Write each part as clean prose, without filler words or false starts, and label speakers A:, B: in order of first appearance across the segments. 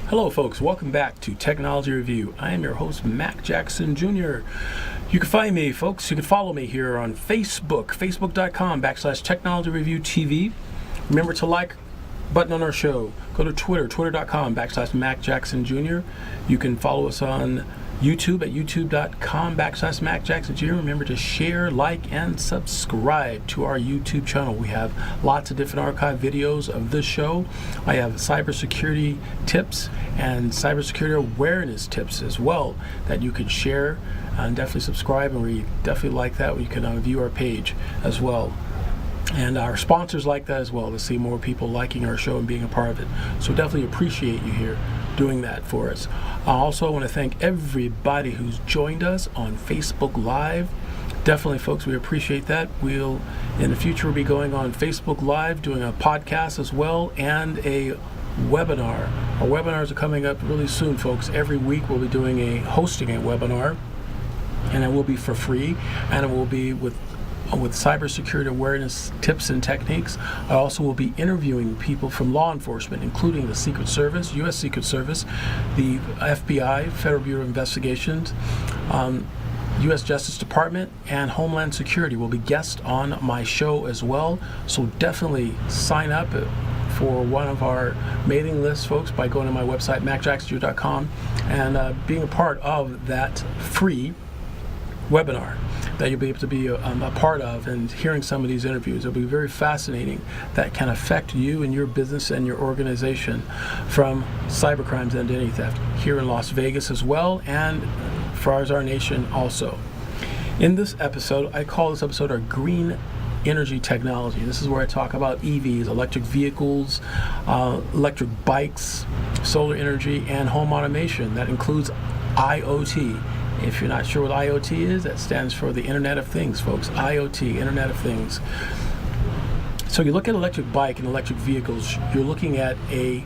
A: Hello folks, welcome back to Technology Review. I am your host, Mac Jackson Jr. You can find me, folks, you can follow me here on Facebook, facebook.com/Technology Review TV. Remember to like button on our show. Go to Twitter, twitter.com/Mac Jackson Jr. You can follow us on YouTube at youtube.com/Mac Jackson Jr. Remember to share, like, and subscribe to our YouTube channel. We have lots of different archive videos of this show. I have cybersecurity tips and cybersecurity awareness tips as well that you can share, and definitely subscribe, and we definitely like that. You can view our page as well. And our sponsors like that as well, to see more people liking our show and being a part of it. So definitely appreciate you here doing that for us. I also want to thank everybody who's joined us on Facebook Live. Definitely, folks, we appreciate that. We'll, in the future, be going on Facebook Live, doing a podcast as well, and a webinar. Our webinars are coming up really soon, folks. Every week we'll be hosting a webinar, and it will be for free, and it will be with cybersecurity awareness tips and techniques. I also will be interviewing people from law enforcement, including the Secret Service, U.S. Secret Service, the FBI, Federal Bureau of Investigations, U.S. Justice Department, and Homeland Security will be guests on my show as well. So definitely sign up for one of our mailing lists, folks, by going to my website, macjacksonjr.com, and being a part of that free webinar that you'll be able to be a part of, and hearing some of these interviews. It'll be very fascinating, that can affect you and your business and your organization, from cybercrimes and identity theft here in Las Vegas as well, and as far as our nation also. In this episode, I call this episode our Green Energy Technology. This is where I talk about EVs, electric vehicles, electric bikes, solar energy, and home automation. That includes IoT. If you're not sure what IoT is, that stands for the Internet of Things, folks. IoT, Internet of Things. So you look at electric bike and electric vehicles, you're looking at a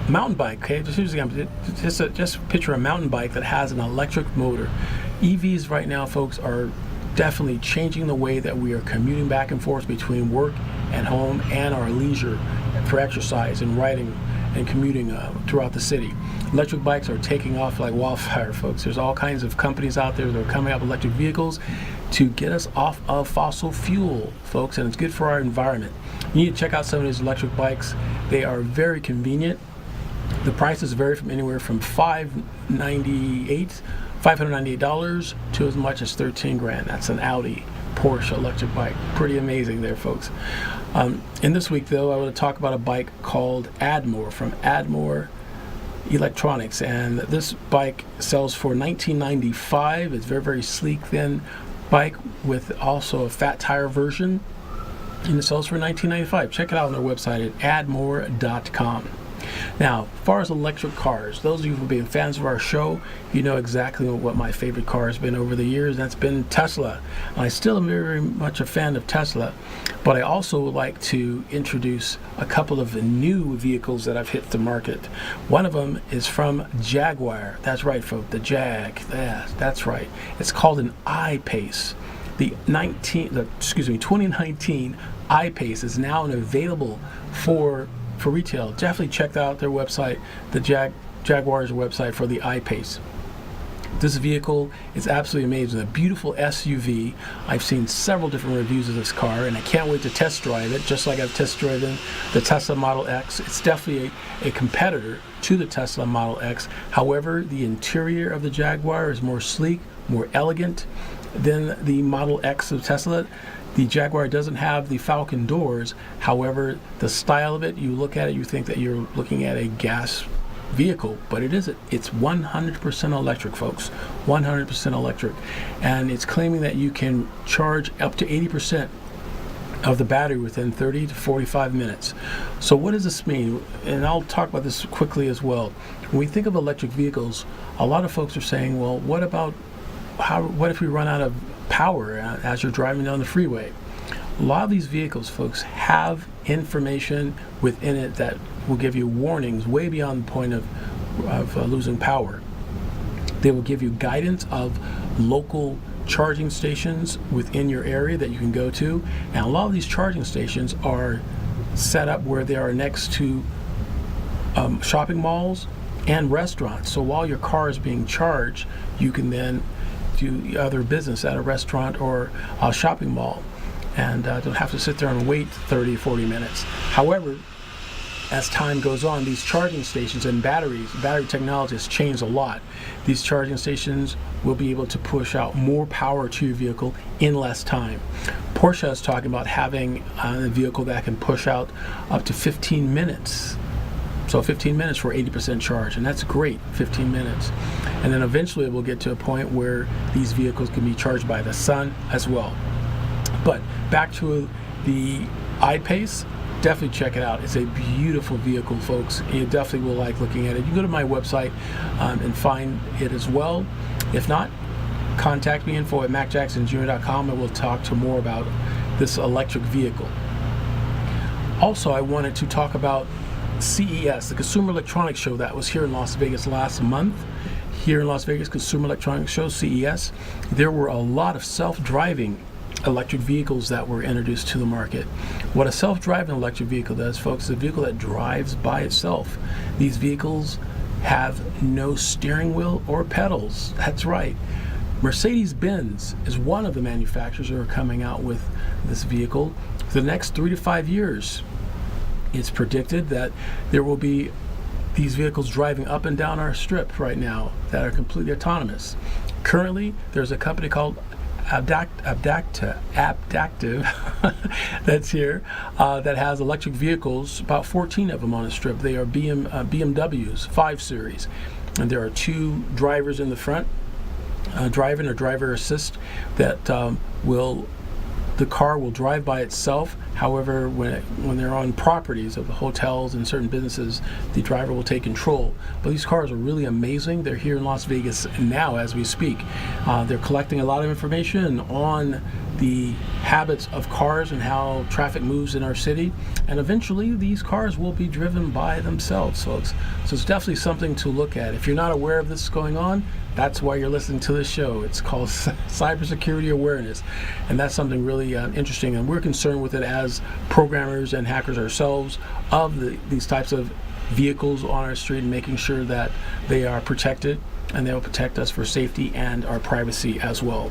A: mountain bike, okay? Just picture a mountain bike that has an electric motor. EVs right now, folks, are definitely changing the way that we are commuting back and forth between work and home and our leisure for exercise and riding and commuting throughout the city. Electric bikes are taking off like wildfire, folks. There's all kinds of companies out there that are coming up with electric vehicles to get us off of fossil fuel, folks, and it's good for our environment. You need to check out some of these electric bikes. They are very convenient. The prices vary from anywhere from $598 to as much as $13,000. That's an Audi Porsche electric bike. Pretty amazing there, folks. In this week, though, I want to talk about a bike called Admore from Admore Electronics, and this bike sells for $19.95. It's very, very sleek, thin bike with also a fat tire version, and it sells for $19.95. Check it out on their website at admore.com. Now, as far as electric cars, those of you who have been fans of our show, you know exactly what my favorite car has been over the years. That's been Tesla. And I still am very, very much a fan of Tesla, but I also would like to introduce a couple of new vehicles that I've hit the market. One of them is from Jaguar. That's right, folks, the Jag. That's right. It's called an I-Pace. The 2019 I-Pace is now available for retail. Definitely check out their website, the Jaguar's website, for the I-Pace. This vehicle is absolutely amazing. A beautiful SUV. I've seen several different reviews of this car, and I can't wait to test drive it, just like I've test driven the Tesla Model X. It's definitely a competitor to the Tesla Model X. However, the interior of the Jaguar is more sleek, more elegant than the Model X of Tesla. The Jaguar doesn't have the Falcon doors. However, the style of it, you look at it, you think that you're looking at a gas vehicle, but it isn't. It's 100% electric, folks. 100% electric. And it's claiming that you can charge up to 80% of the battery within 30 to 45 minutes. So what does this mean? And I'll talk about this quickly as well. When we think of electric vehicles, a lot of folks are saying, well, what if we run out of power as you're driving down the freeway? A lot of these vehicles, folks, have information within it that will give you warnings way beyond the point of losing power. They will give you guidance of local charging stations within your area that you can go to, and a lot of these charging stations are set up where they are next to shopping malls and restaurants. So while your car is being charged, you can then do other business at a restaurant or a shopping mall, and don't have to sit there and wait 30, 40 minutes. However, as time goes on, these charging stations and battery technology has changed a lot. These charging stations will be able to push out more power to your vehicle in less time. Porsche is talking about having a vehicle that can push out up to 15 minutes. So 15 minutes for 80% charge, and that's great, 15 minutes. And then eventually it will get to a point where these vehicles can be charged by the sun as well. But back to the I-Pace, definitely check it out. It's a beautiful vehicle, folks. You definitely will like looking at it. You can go to my website and find it as well. If not, contact me, info@macjacksonjr.com, and we'll talk to more about this electric vehicle. Also, I wanted to talk about CES, the Consumer Electronics Show that was here in Las Vegas last month. Here in Las Vegas, Consumer Electronics Show, CES, there were a lot of self-driving electric vehicles that were introduced to the market. What a self-driving electric vehicle does, folks, is a vehicle that drives by itself. These vehicles have no steering wheel or pedals. That's right. Mercedes-Benz is one of the manufacturers who are coming out with this vehicle. For the next 3 to 5 years, it's predicted that there will be these vehicles driving up and down our strip right now that are completely autonomous. Currently, there's a company called Aptiv that's here that has electric vehicles, about 14 of them on a strip. They are BMWs 5 Series, and there are 2 drivers in the front, driving or driver assist, that the car will drive by itself. However, when they're on properties of the hotels and certain businesses, the driver will take control. But these cars are really amazing. They're here in Las Vegas now as we speak. They're collecting a lot of information on the habits of cars and how traffic moves in our city. And eventually, these cars will be driven by themselves, folks. So it's definitely something to look at. If you're not aware of this going on, that's why you're listening to this show. It's called Cybersecurity Awareness, and that's something really interesting, and we're concerned with it as programmers and hackers ourselves of these types of vehicles on our street, and making sure that they are protected, and they will protect us for safety and our privacy as well.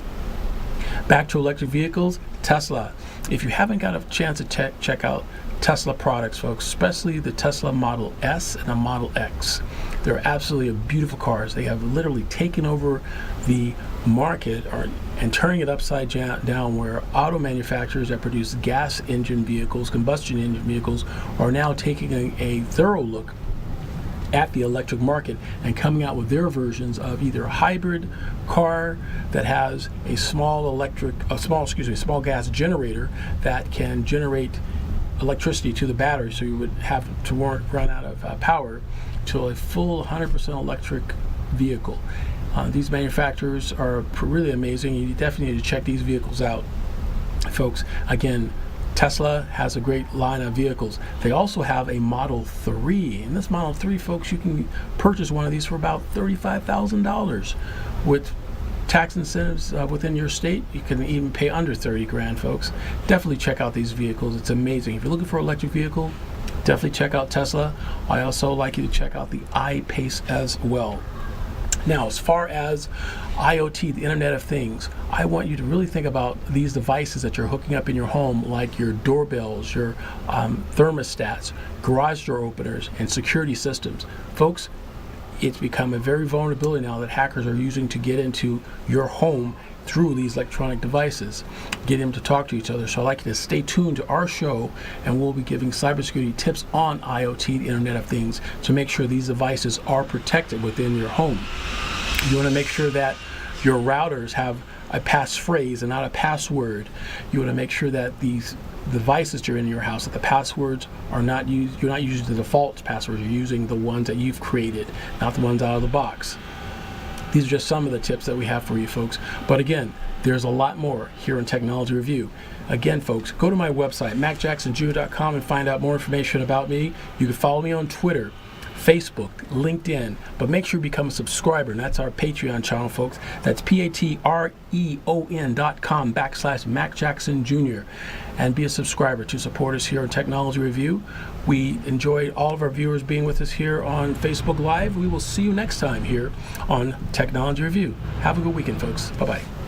A: Back to electric vehicles, Tesla. If you haven't got a chance to check out Tesla products, folks, especially the Tesla Model S and the Model X. They're absolutely beautiful cars. They have literally taken over the market and turning it upside down, where auto manufacturers that produce gas engine vehicles, combustion engine vehicles, are now taking a thorough look at the electric market and coming out with their versions of either a hybrid car that has a small gas generator that can generate electricity to the battery, so you would have to run out of power, to a full 100% electric vehicle. These manufacturers are really amazing. You definitely need to check these vehicles out, folks. Again, Tesla has a great line of vehicles. They also have a Model 3. And this Model 3, folks, you can purchase one of these for about $35,000 with tax incentives within your state. You can even pay under 30 grand, folks. Definitely check out these vehicles. It's amazing. If you're looking for an electric vehicle, definitely check out Tesla. I also like you to check out the I-Pace as well. Now, as far as IoT, the Internet of Things, I want you to really think about these devices that you're hooking up in your home, like your doorbells, your thermostats, garage door openers, and security systems. Folks, it's become a very vulnerability now that hackers are using to get into your home through these electronic devices, get them to talk to each other. So I'd like you to stay tuned to our show, and we'll be giving cybersecurity tips on IoT, the Internet of Things, to make sure these devices are protected within your home. You want to make sure that your routers have a passphrase and not a password. You want to make sure that these devices that are in your house, that the passwords are not used. You're not using the default passwords. You're using the ones that you've created, not the ones out of the box. These are just some of the tips that we have for you, folks. But again, there's a lot more here in Technology Review. Again, folks, go to my website, macjacksonjr.com, and find out more information about me. You can follow me on Twitter, Facebook, LinkedIn, but make sure you become a subscriber, and that's our Patreon channel, folks. That's patreon.com/Mac Jackson Jr. and be a subscriber to support us here in Technology Review. We enjoyed all of our viewers being with us here on Facebook Live. We will see you next time here on Technology Review. Have a good weekend, folks. Bye-bye.